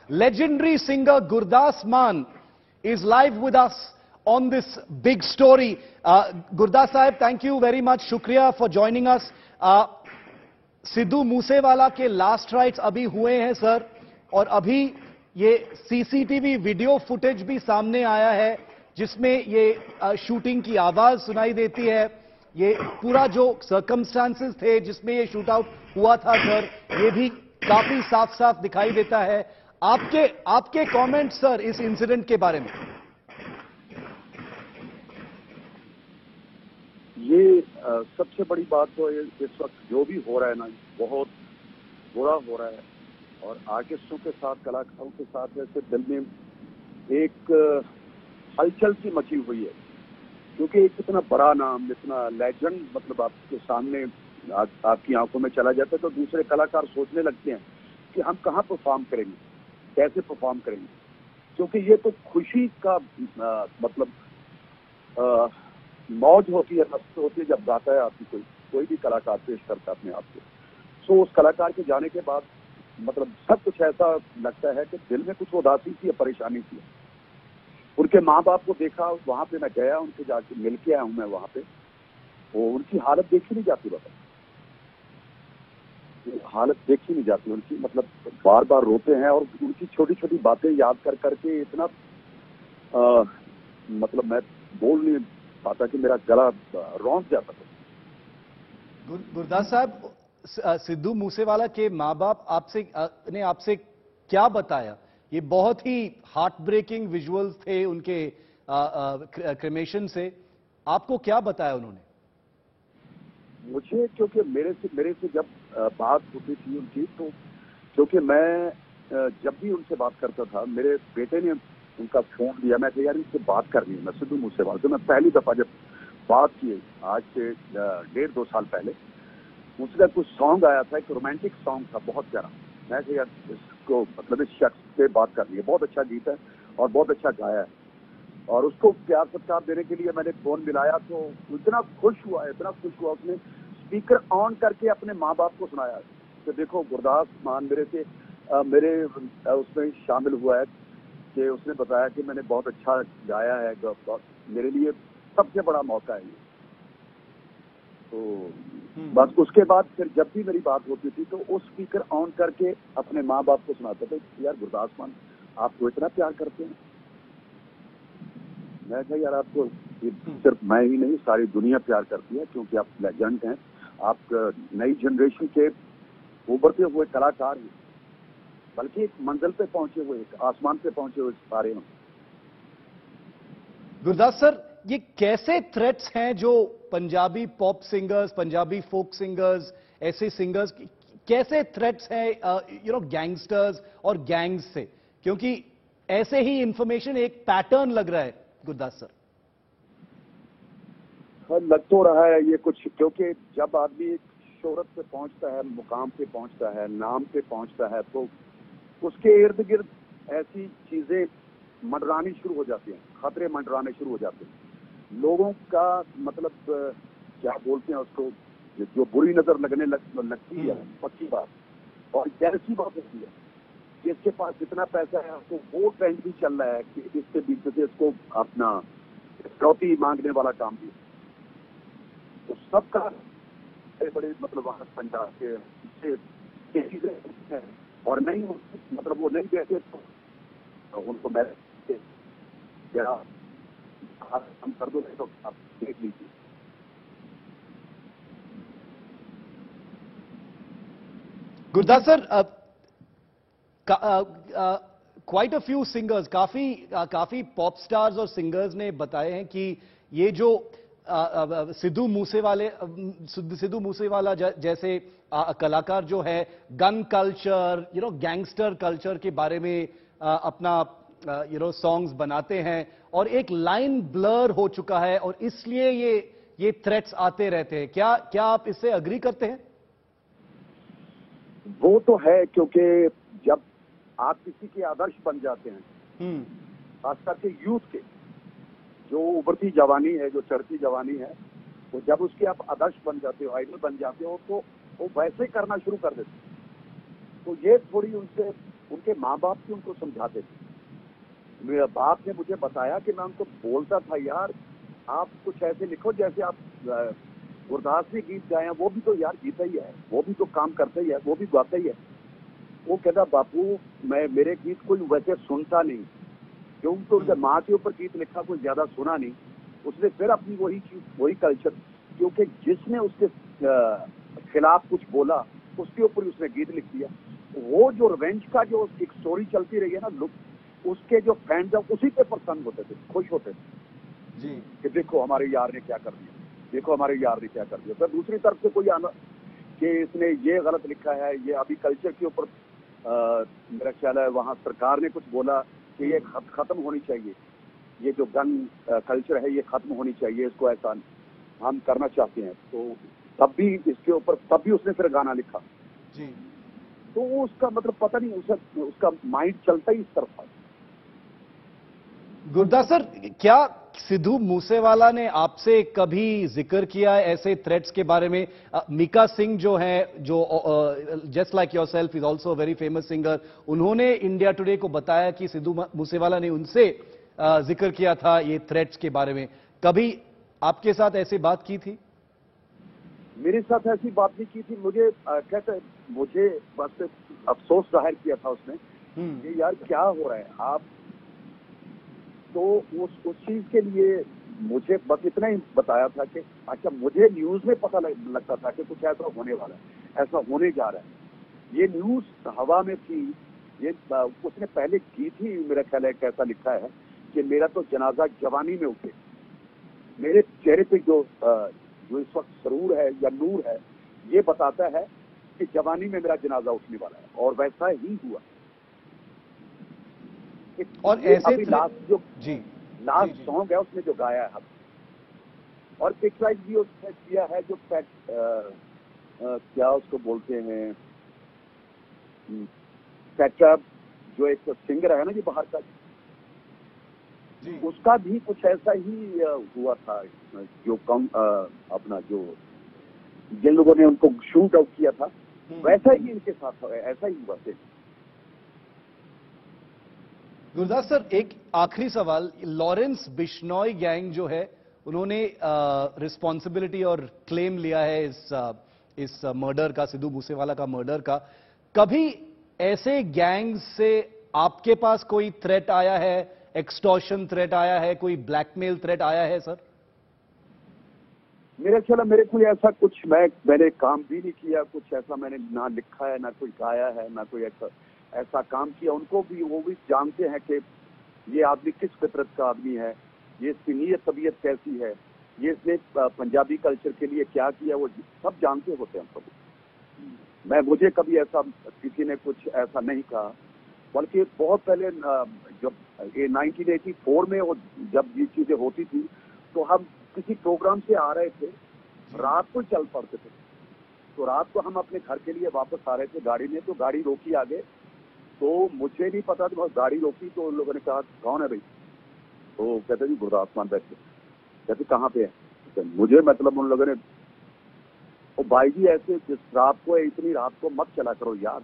legendary singer Gurdas Maan is live with us on this big story. Gurdas Sahib, thank you very much. Shukriya for joining us. Sidhu Moosewala के last rites अभी हुए हैं sir, और अभी ये CCTV video footage भी सामने आया है जिसमें ये शूटिंग की आवाज सुनाई देती है। ये पूरा जो सर्कमस्टांसेस थे जिसमें ये शूट आउट हुआ था सर, ये भी काफी साफ साफ दिखाई देता है। आपके कमेंट सर इस इंसिडेंट के बारे में? ये सबसे बड़ी बात तो इस वक्त जो भी हो रहा है ना, बहुत बुरा हो रहा है, और आर्टिस्टों के साथ, कलाकारों के साथ ऐसे दिल में एक हलचल सी मची हुई है, क्योंकि एक इतना बड़ा नाम, इतना लेजेंड मतलब आपके सामने आपकी आंखों में चला जाता है, तो दूसरे कलाकार सोचने लगते हैं कि हम कहाँ परफॉर्म करेंगे, कैसे परफॉर्म करेंगे, क्योंकि ये तो खुशी का मतलब मौज होती है, मस्त होती है जब गाता है आपकी कोई भी कलाकार पेश करता है अपने आप को। सो उस कलाकार के जाने के बाद मतलब सब कुछ ऐसा लगता है कि दिल में कुछ उदासी थी, परेशानी थी। उनके माँ बाप को देखा, वहां पे मैं गया, उनके जाके मिल के आया हूं मैं वहां पे, वो उनकी हालत देखी नहीं जाती, बाबा हालत देखी नहीं जाती उनकी, मतलब बार बार रोते हैं, और उनकी छोटी छोटी बातें याद कर करके इतना मतलब मैं बोल नहीं पाता कि मेरा गला रौंद जाता था। गुरदास साहब, सिद्धू मूसेवाला के माँ बाप ने आपसे क्या बताया? ये बहुत ही हार्ट ब्रेकिंग विजुअल्स थे उनके क्रेमेशन से, आपको क्या बताया उन्होंने? मुझे क्योंकि मेरे से जब बात होती थी उनकी, तो क्योंकि मैं जब भी उनसे बात करता था, मेरे बेटे ने उनका फोन दिया, मैं यार इनसे बात करनी है, मैं सिद्धू मूसेवाला से। मैं पहली दफा जब बात की आज से 1.5-2 साल पहले, उसका कुछ सॉन्ग आया था, एक रोमांटिक सॉन्ग था बहुत प्यारा। मैं यार इसको मतलब इस शख्स से बात करनी है, बहुत अच्छा गीत है और बहुत अच्छा गाया है, और उसको प्यार सत्कार देने के लिए मैंने फोन मिलाया, तो इतना खुश हुआ उसने स्पीकर ऑन करके अपने माँ बाप को सुनाया कि देखो गुरदास मान मेरे उसमें शामिल हुआ है, कि उसने बताया कि मैंने बहुत अच्छा गाया है, मेरे लिए सबसे बड़ा मौका है ये। तो बस उसके बाद फिर जब भी मेरी बात होती थी तो उस स्पीकर ऑन करके अपने माँ बाप को सुनाते थे, यार गुरदास मान आपको इतना प्यार करते हैं। मैं कहा यार आपको सिर्फ मैं ही नहीं, सारी दुनिया प्यार करती है, क्योंकि आप लेजेंड हैं, आप नई जनरेशन के उभरते हुए कलाकार हैं, बल्कि एक मंजिल पे पहुंचे हुए, एक आसमान पे पहुंचे हुए सारे हैं। गुरदास सर, ये कैसे थ्रेट्स हैं जो Punjabi pop singers, Punjabi folk singers, ऐसे सिंगर्स कैसे थ्रेट्स हैं गैंगस्टर्स और गैंग्स से? क्योंकि ऐसे ही इंफॉर्मेशन एक पैटर्न लग रहा है गुरदास सर। हाँ, लग तो रहा है ये कुछ, क्योंकि जब आदमी शोहरत पे पहुंचता है, मुकाम पे पहुंचता है, नाम पे पहुंचता है, तो उसके इर्द गिर्द ऐसी चीजें मंडरानी शुरू हो जाती हैं, खतरे मंडराने शुरू हो जाते हैं। लोगों का मतलब क्या बोलते हैं उसको, जो बुरी नजर लगती है, पक्की बात और जैसी बात होती है, जिसके पास जितना पैसा है उसको वो ट्रेंड भी चल रहा है कि इसके बीच से इसको अपना कटौती मांगने वाला काम भी, तो सबका बड़े मतलब वहां पंजाब के चीजें और नहीं मतलब वो नहीं देते तो उनको मैं हम कर दो, नहीं तो आप देख लीजिए। Gurdas sir, quite a few singers, काफी पॉप स्टार्स और सिंगर्स ने बताए हैं कि ये जो सिद्धू मूसेवाला जैसे कलाकार जो है, गन कल्चर, गैंगस्टर कल्चर के बारे में अपना सॉन्ग्स बनाते हैं, और एक लाइन ब्लर हो चुका है, और इसलिए ये थ्रेट्स आते रहते हैं। क्या आप इससे अग्री करते हैं? वो तो है, क्योंकि जब आप किसी के आदर्श बन जाते हैं, खास करके यूथ के, जो उभरती जवानी है, जो चढ़ती जवानी है, तो जब उसके आप आदर्श बन जाते हो, आइडल बन जाते हो, तो वो वैसे करना शुरू कर देते हैं। तो ये थोड़ी उनसे उनके माँ बाप भी उनको समझाते थे। मेरे बाप ने मुझे बताया कि मैं उनको बोलता था, यार आप कुछ ऐसे लिखो जैसे आप गुरदास ने गीत गाए हैं, वो भी तो यार गीता ही है, वो भी तो काम करता ही है, वो भी गाता ही है। वो कहता, बापू मैं मेरे गीत कोई वैसे सुनता नहीं, क्योंकि तो उनके माँ के ऊपर गीत लिखा कोई ज्यादा सुना नहीं। उसने फिर अपनी वही चीज, वही कल्चर, क्योंकि जिसने उसके खिलाफ कुछ बोला उसके ऊपर उसने गीत लिख दिया। वो जो रिवेंज का जो एक स्टोरी चलती रही है ना, उसके जो फैंस हैं उसी पे प्रसन्न होते थे, खुश होते थे जी कि देखो हमारे यार ने क्या कर दिया, देखो हमारे यार ने क्या कर दिया। फिर दूसरी तरफ से कोई आना कि इसने ये गलत लिखा है, ये अभी कल्चर के ऊपर मेरा ख्याल है वहाँ सरकार ने कुछ बोला कि ये खत्म होनी चाहिए, ये जो गन कल्चर है ये खत्म होनी चाहिए, इसको ऐसा हम करना चाहते हैं। तो तब भी इसके ऊपर, तब भी उसने फिर गाना लिखा। जी। तो उसका मतलब पता नहीं, उसका माइंड चलता ही इस तरफ था। गुरदास सर, क्या सिद्धू मूसेवाला ने आपसे कभी जिक्र किया है ऐसे थ्रेट्स के बारे में? मीका सिंह जो है, जो just like your self is also very famous singer, उन्होंने इंडिया टुडे को बताया कि सिद्धू मूसेवाला ने उनसे जिक्र किया था ये थ्रेट्स के बारे में। कभी आपके साथ ऐसी बात की थी? मेरे साथ ऐसी बात नहीं की थी। मुझे मुझे बस अफसोस जाहिर किया था उसने कि यार क्या हो रहा है आप। तो उस चीज के लिए मुझे बस इतना ही बताया था कि अच्छा, मुझे न्यूज में पता लगता था कि कुछ ऐसा होने वाला है, ऐसा होने जा रहा है। ये न्यूज हवा में थी। ये उसने पहले की थी, मेरा ख्याल है कैसा लिखा है कि मेरा तो जनाजा जवानी में उठे। मेरे चेहरे पे जो इस वक्त सरूर है या नूर है, ये बताता है कि जवानी में मेरा जनाजा उठने वाला है, और वैसा ही हुआ। और ऐसे अभी लास्ट जो जी लास्ट सॉन्ग है उसमें जो गाया है, और पिक्चराइज भी उसने किया है जो क्या उसको बोलते हैं, पेट्रा, जो एक सिंगर है ना जी बाहर का, उसका भी कुछ ऐसा ही हुआ था। जो अपना जो जिन लोगों ने उनको शूट आउट किया था, वैसा ही इनके साथ ऐसा ही हुआ थे। गुरदास सर, एक आखिरी सवाल। लॉरेंस बिश्नोई गैंग जो है, उन्होंने रिस्पॉन्सिबिलिटी और क्लेम लिया है इस मर्डर का, सिद्धू मूसेवाला का मर्डर का। कभी ऐसे गैंग से आपके पास कोई थ्रेट आया है, एक्सटॉर्शन थ्रेट आया है, कोई ब्लैकमेल थ्रेट आया है सर? मेरे ख्याल मेरे कोई ऐसा कुछ मैंने काम भी नहीं किया, कुछ ऐसा मैंने ना लिखा है, ना कोई गाया है, ना कोई ऐसा काम किया। उनको भी, वो भी जानते हैं कि ये आदमी किस फितरत का आदमी है, ये इसकी नीयत तबीयत कैसी है, ये इसने पंजाबी कल्चर के लिए क्या किया, वो सब जानते होते हैं सब। मुझे कभी ऐसा किसी ने कुछ ऐसा नहीं कहा, बल्कि बहुत पहले जब 1984 में वो जब ये चीजें होती थी, तो हम किसी प्रोग्राम से आ रहे थे, रात को चल पड़ते थे। तो रात को हम अपने घर के लिए वापस आ रहे थे गाड़ी में, तो गाड़ी रोकी आगे। तो मुझे नहीं पता, तो गाड़ी रोकी तो उन लोगों ने कहा कौन है भाई? तो कहते जी गुरदास मान बैठे। कहते कहाँ पे है? तो मुझे मतलब उन लोगों ने, ओ भाई जी ऐसे जिस रात को, इतनी रात को मत चला करो यार,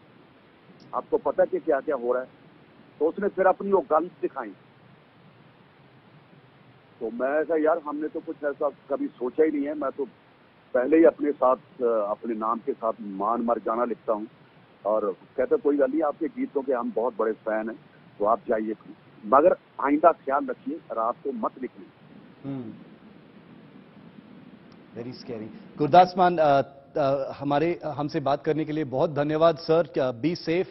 आपको पता है कि क्या क्या हो रहा है। तो उसने फिर अपनी वो गन दिखाई। तो मैं कहा यार हमने तो कुछ ऐसा कभी सोचा ही नहीं है, मैं तो पहले ही अपने साथ, अपने नाम के साथ मान मर जाना लिखता हूँ। और कहते कोई गल नहीं, आपके गीतों के हम बहुत बड़े फैन हैं, तो आप जाइए, मगर आइंदा ख्याल रखिए रात को मत निकलिए। Very scary. गुरदास मान, हमसे बात करने के लिए बहुत धन्यवाद सर। Be safe.